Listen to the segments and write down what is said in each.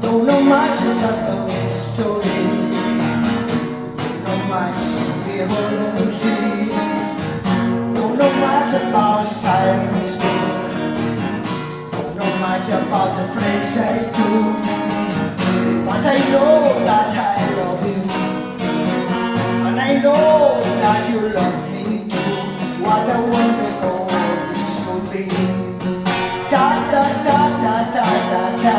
Don't know much about the story, don't know much theology, don't know much about science, don't know much about the friends I do, but I know that I love you, and I know that you love me too. What a wonderful this will be. Da da da da da da da.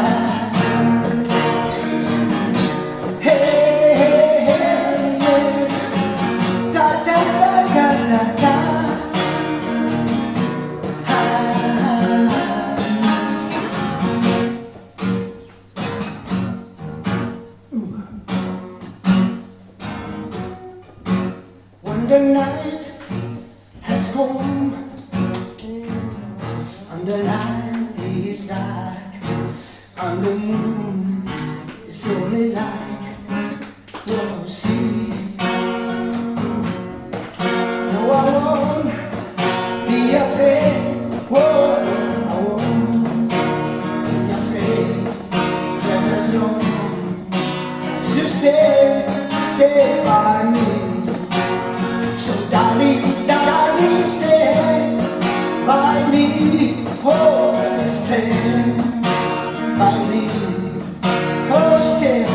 When the night has come and the land is dark and the moon is only like we'll see. No, I won't be afraid. Whoa, I won't be afraid. Just as long as you stay by me. Darling, darling, stay by me, oh, stay by me, oh, stay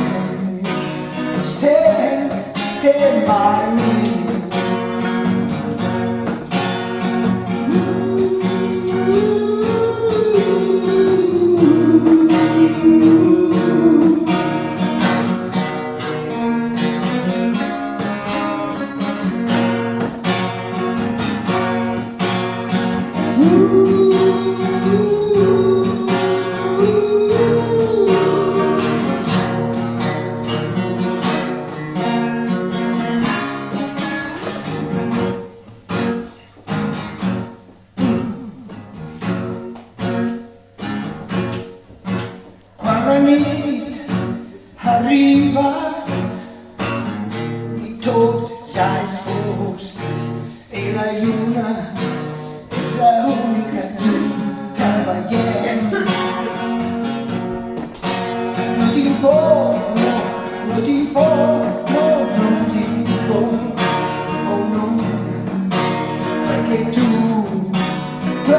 by me. La nit arriba i tot ja és fosc i la lluna és l'única que veiem. No tinc por, no tinc por, no tinc por, oh no, perquè tu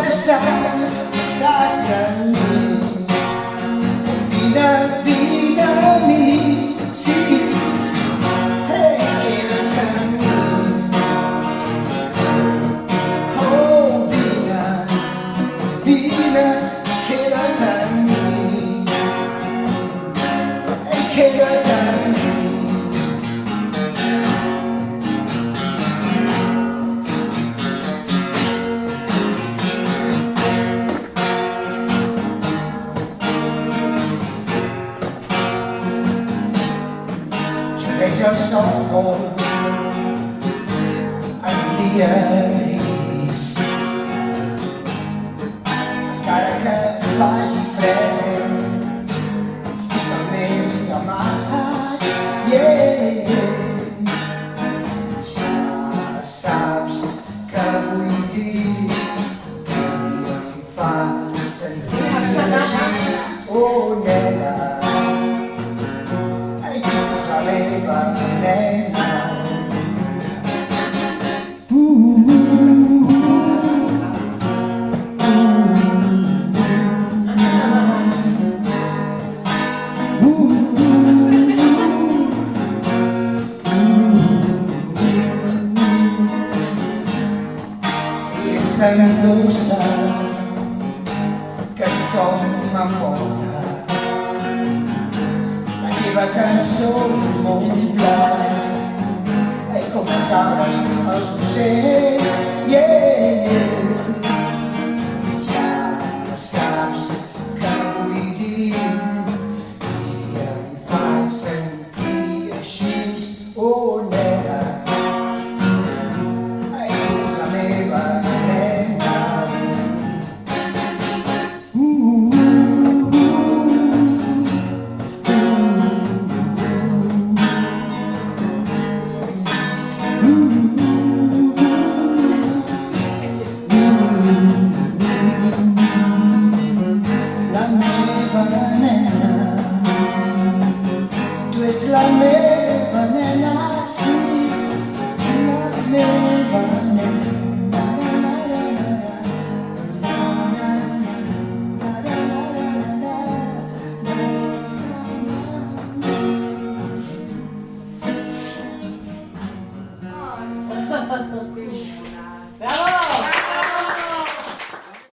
estàs en mi. Vida a mí, sí, hey, quédate en mí. Oh, vida, quédate en mí. Hey, quédate en mí. Veig el sol en dia gris, encara que faci fred, estic al mes de maig, yeah. Ja saps que vull dir que em fa sentir així, oh nena. És tan dolça que tothom m'envolta. La teva cançó m'omple, com els arbres, els ocells.